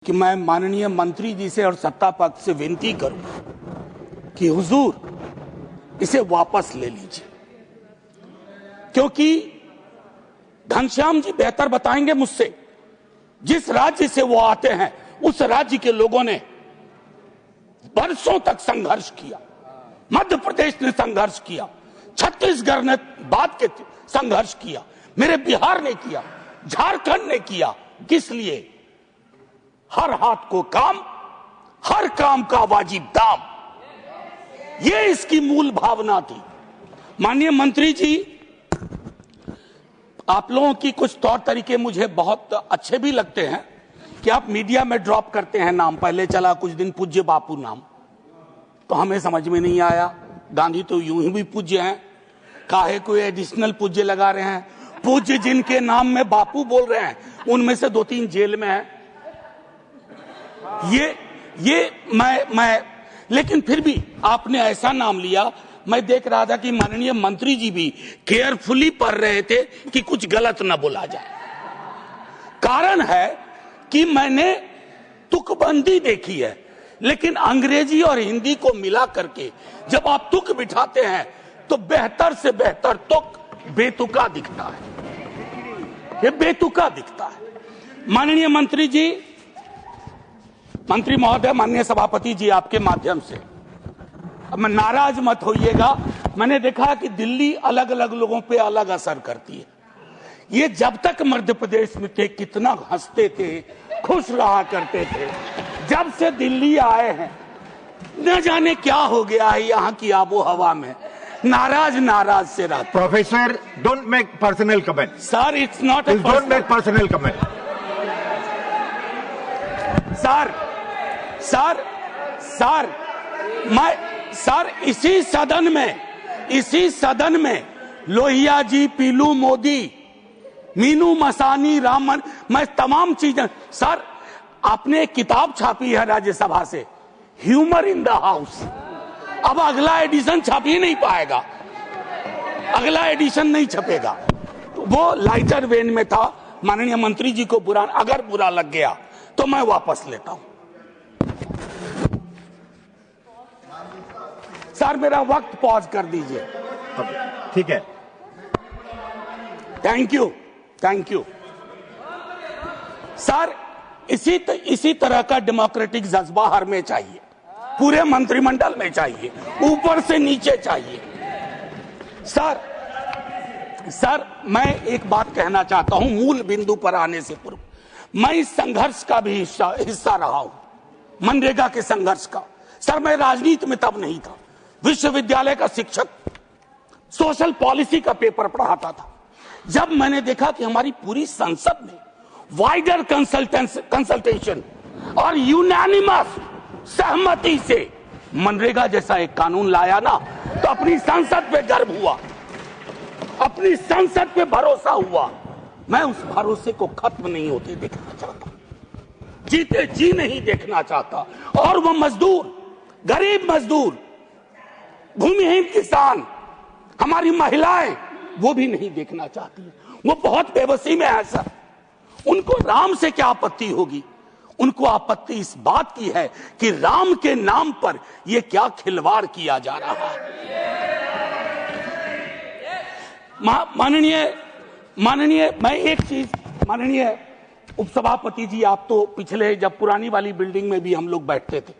कि मैं माननीय मंत्री जी से और सत्ता पक्ष से विनती करूं कि हुजूर इसे वापस ले लीजिए, क्योंकि घनश्याम जी बेहतर बताएंगे मुझसे। जिस राज्य से वो आते हैं उस राज्य के लोगों ने वर्षों तक संघर्ष किया, मध्य प्रदेश ने संघर्ष किया, छत्तीसगढ़ ने बाद के संघर्ष किया, मेरे बिहार ने किया, झारखंड ने किया। किस लिए? हर हाथ को काम, हर काम का वाजिब दाम, ये इसकी मूल भावना थी। माननीय मंत्री जी, आप लोगों की कुछ तौर तरीके मुझे बहुत अच्छे भी लगते हैं कि आप मीडिया में ड्रॉप करते हैं नाम। पहले चला कुछ दिन पूज्य बापू नाम, तो हमें समझ में नहीं आया। गांधी तो यूं ही भी पूज्य हैं, काहे कोई एडिशनल पूज्य लगा रहे हैं? पूज्य जिनके नाम में बापू बोल रहे हैं उनमें से 2-3 जेल में हैं। मैं लेकिन फिर भी आपने ऐसा नाम लिया। मैं देख रहा था कि माननीय मंत्री जी भी केयरफुली पढ़ रहे थे कि कुछ गलत न बोला जाए। कारण है कि मैंने तुकबंदी देखी है, लेकिन अंग्रेजी और हिंदी को मिला करके जब आप तुक बिठाते हैं तो बेहतर से बेहतर तुक बेतुका दिखता है, ये बेतुका दिखता है। माननीय मंत्री जी, मंत्री महोदय, माननीय सभापति जी, आपके माध्यम से अब मैं नाराज मत होइएगा। मैंने देखा कि दिल्ली अलग अलग लोगों पे अलग असर करती है। ये जब तक मध्य प्रदेश में थे कितना हंसते थे, खुश रहा करते थे। जब से दिल्ली आए हैं न जाने क्या हो गया है यहाँ की आबो हवा में, नाराज से रहते। Professor, don't make personal comment. Sir, it's not a don't make personal comment. Sir, इसी सदन में लोहिया जी, पीलू मोदी, मीनू मसानी, रामन, मैं तमाम चीजें। सर, आपने एक किताब छापी है राज्यसभा से, ह्यूमर इन द हाउस। अब अगला एडिशन छाप ही नहीं पाएगा, अगला एडिशन नहीं छपेगा। वो लाइटर वेन में था। माननीय मंत्री जी को अगर बुरा लग गया तो मैं वापस लेता हूं। सर, मेरा वक्त पॉज कर दीजिए। ठीक है, थैंक यू सर। इसी तरह का डेमोक्रेटिक जज्बा हर में चाहिए, पूरे मंत्रिमंडल में चाहिए, ऊपर से नीचे चाहिए। सर, मैं एक बात कहना चाहता हूं मूल बिंदु पर आने से पूर्व। मैं इस संघर्ष का भी हिस्सा रहा हूं, मनरेगा के संघर्ष का। सर, मैं राजनीति में तब नहीं था, विश्वविद्यालय का शिक्षक, सोशल पॉलिसी का पेपर पढ़ाता था। जब मैंने देखा कि हमारी पूरी संसद ने वाइडर कंसल्टेशन और यूनानिमस सहमति से मनरेगा जैसा एक कानून लाया ना, तो अपनी संसद पे गर्व हुआ, अपनी संसद पे भरोसा हुआ। मैं उस भरोसे को खत्म नहीं होते देखना चाहता, जीते जी नहीं देखना चाहता। और वो मजदूर, गरीब मजदूर, भूमिहीन किसान, हमारी महिलाएं, वो भी नहीं देखना चाहती। वो बहुत बेबसी में है सर। उनको राम से क्या आपत्ति होगी? उनको आपत्ति इस बात की है कि राम के नाम पर ये क्या खिलवाड़ किया जा रहा है। माननीय मैं एक चीज, माननीय उपसभापति जी, आप तो पिछले, जब पुरानी वाली बिल्डिंग में भी हम लोग बैठते थे,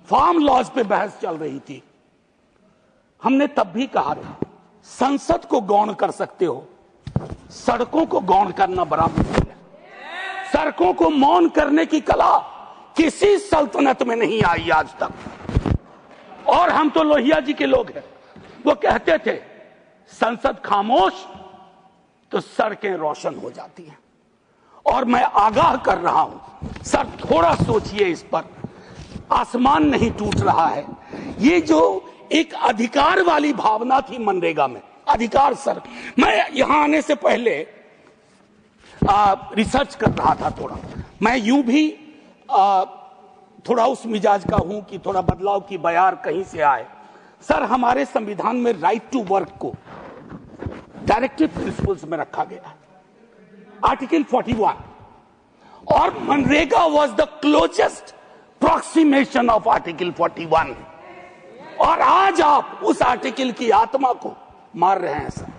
फार्म लॉज पे बहस चल रही थी, हमने तब भी कहा था संसद को गौण कर सकते हो, सड़कों को गौण करना बड़ा मुश्किल है। सड़कों को मौन करने की कला किसी सल्तनत में नहीं आई आज तक। और हम तो लोहिया जी के लोग हैं, वो कहते थे संसद खामोश तो सड़कें रोशन हो जाती हैं। और मैं आगाह कर रहा हूं सर, थोड़ा सोचिए इस पर। आसमान नहीं टूट रहा है। ये जो एक अधिकार वाली भावना थी मनरेगा में, अधिकार सर, मैं यहां आने से पहले रिसर्च कर रहा था थोड़ा। मैं यूं भी थोड़ा उस मिजाज का हूं कि थोड़ा बदलाव की बयार कहीं से आए। सर, हमारे संविधान में राइट टू वर्क को डायरेक्टिव प्रिंसिपल्स में रखा गया है, आर्टिकल 41। और MNREGA was the closest approximation of article 41, और आज आप उस आर्टिकल की आत्मा को मार रहे हैं सर।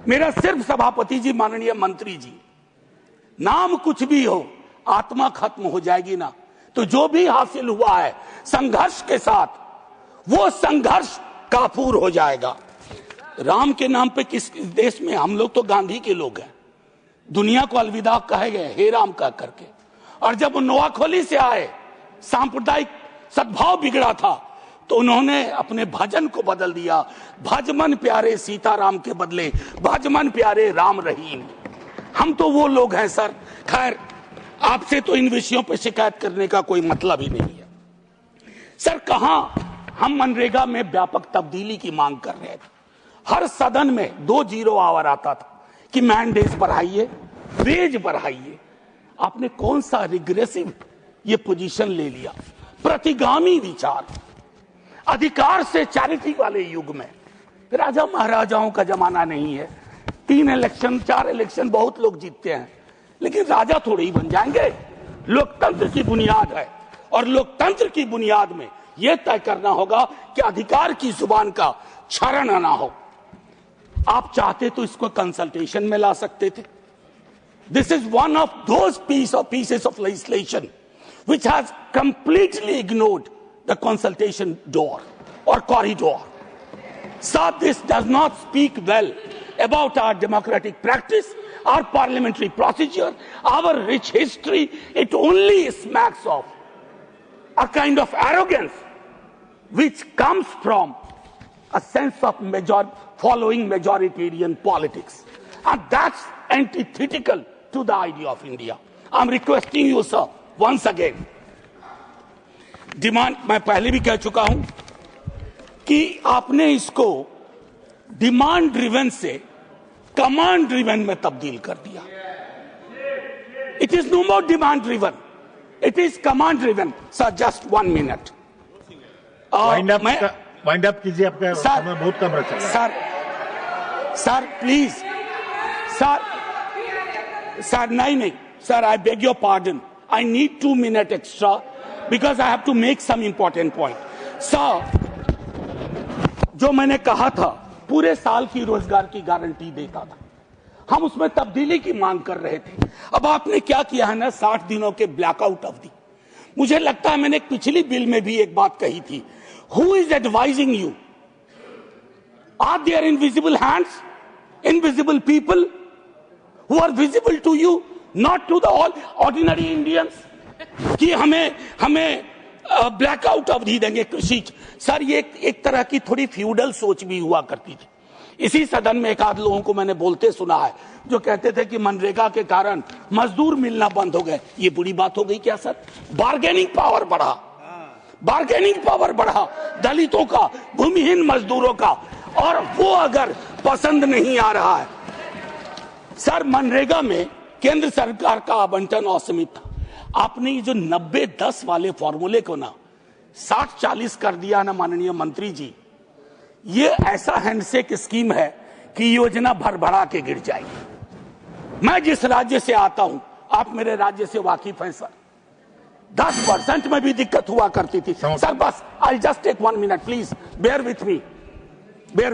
मेरा सिर्फ सभापति जी, माननीय मंत्री जी, नाम कुछ भी हो, आत्मा खत्म हो जाएगी ना, तो जो भी हासिल हुआ है संघर्ष के साथ, वो संघर्ष काफूर हो जाएगा। राम के नाम पे किस देश में, हम लोग तो गांधी के लोग हैं, दुनिया को अलविदा कहे गए हे राम कह करके। और जब नोआखोली से आए, सांप्रदायिक सद्भाव बिगड़ा था, तो उन्होंने अपने भजन को बदल दिया, भजमन प्यारे सीताराम के बदले भजमन प्यारे राम रहीम। हम तो वो लोग हैं सर। खैर, आपसे तो इन विषयों पर शिकायत करने का कोई मतलब ही नहीं है सर। कहां हम मनरेगा में व्यापक तब्दीली की मांग कर रहे थे, हर सदन में 2 जीरो आवर आता था कि मैंडेज बढ़ाइए, वेज बढ़ाइए। आपने कौन सा रिग्रेसिव ये पोजीशन ले लिया, प्रतिगामी विचार, अधिकार से चैरिटी वाले युग में। राजा महाराजाओं का जमाना नहीं है। 3 इलेक्शन 4 इलेक्शन बहुत लोग जीतते हैं, लेकिन राजा थोड़े ही बन जाएंगे। लोकतंत्र की बुनियाद है, और लोकतंत्र की बुनियाद में यह तय करना होगा कि अधिकार की जुबान का क्षरण ना हो। आप चाहते तो इसको कंसल्टेशन में ला सकते थे। This is one of those pieces of legislation which has completely ignored the consultation door or corridor. So this does not speak well about our democratic practice, our parliamentary procedure, our rich history. It only smacks of a kind of arrogance which comes from a sense of following majoritarian politics. And that's antithetical to the idea of India. I'm requesting you, sir, once again, demand, मैं पहले भी कह चुका हूं कि आपने इसको demand driven से कमांड ड्रिवन में तब्दील कर दिया। It is no more demand driven, it is command driven. Sir, just 1 minute wind up कीजिए, आपका समय बहुत कम रखा है। सर प्लीज, सर नहीं sir, I beg your pardon, I need 2 minutes extra because I have to make some important point. Sir, जो मैंने कहा था पूरे साल की रोजगार की गारंटी देता था, हम उसमें तब्दीली की मांग कर रहे थे। अब आपने क्या किया है ना, 60 दिनों के ब्लैकआउट अवधि। मुझे लगता है मैंने पिछली बिल में भी एक बात कही थी, Who is advising you? Are there invisible hands, invisible people who are visible to you? Not to the all ordinary Indians, कि हमें ब्लैकआउट अवधि देंगे कृषि। सर, ये एक तरह की थोड़ी फ्यूडल सोच भी हुआ करती थी। इसी सदन में एक आध लोगों को मैंने बोलते सुना है जो कहते थे कि मनरेगा के कारण मजदूर मिलना बंद हो गए। ये बुरी बात हो गई क्या सर? बार्गेनिंग पावर बढ़ा, बार्गेनिंग पावर बढ़ा दलितों का, भूमिहीन मजदूरों का, और वो अगर पसंद नहीं आ रहा है सर, मनरेगा में केंद्र सरकार का आवंटन असीमित था। आपने ये जो 90-10 वाले फॉर्मूले को ना 60-40 कर दिया ना माननीय मंत्री जी, ये ऐसा हैंडशेक स्कीम है कि योजना भरभरा के गिर जाएगी। मैं जिस राज्य से आता हूं, आप मेरे राज्य से वाकिफ हैं सर, 10% में भी दिक्कत हुआ करती थी सर। बस I just take 1 minute please, bear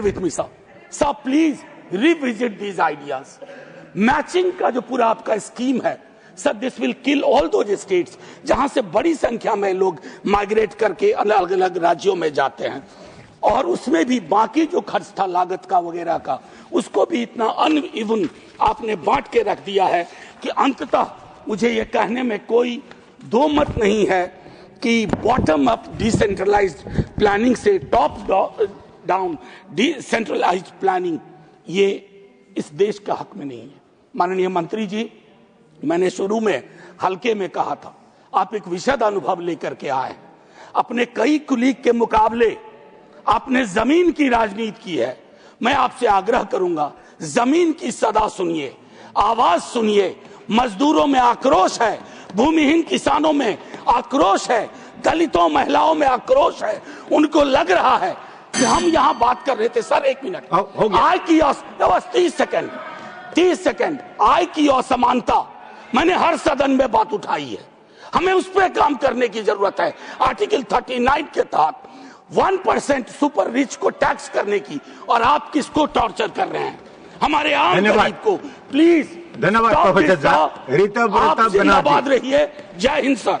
with me sir please revisit these ideas. Matching का जो पूरा आपका स्कीम है sir, this will kill all those states जहां से बड़ी संख्या में लोग माइग्रेट करके अलग अलग राज्यों में जाते हैं, और उसमें भी बाकी जो खर्च था लागत का वगैरह का, उसको भी इतना अनइवन आपने बांट के रख दिया है कि अंततः मुझे ये कहने में कोई दो मत नहीं है कि बॉटम अप डिसेंट्रलाइज्ड प्लानिंग से टॉप डाउन डिसेंट्रलाइज्ड प्लानिंग ये इस देश का हक में नहीं है। माननीय मंत्री जी, मैंने शुरू में हल्के में कहा था, आप एक विशद अनुभव लेकर के आए। अपने कई कुलीग के मुकाबले आपने जमीन की राजनीति की है। मैं आपसे आग्रह करूंगा, जमीन की सदा सुनिए, आवाज सुनिए। मजदूरों में आक्रोश है, भूमिहीन किसानों में आक्रोश है, दलितों महिलाओं में आक्रोश है। उनको लग रहा है कि हम यहां बात कर रहे थे सर, 1 मिनट, आय की 30 सेकंड आय की असमानता मैंने हर सदन में बात उठाई है, हमें उस पर काम करने की जरूरत है। आर्टिकल 39 के तहत 1% सुपर रिच को टैक्स करने की, और आप किसको टॉर्चर कर रहे हैं? हमारे आम गरीब को। प्लीज धन्यवाद प्रोफेसर आप जिंदाबाद रहिए। जय हिंद सर।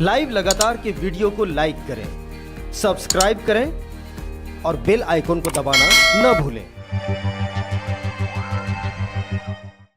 लाइव लगातार के वीडियो को लाइक करें, सब्सक्राइब करें और बेल आइकॉन को दबाना न भूलें।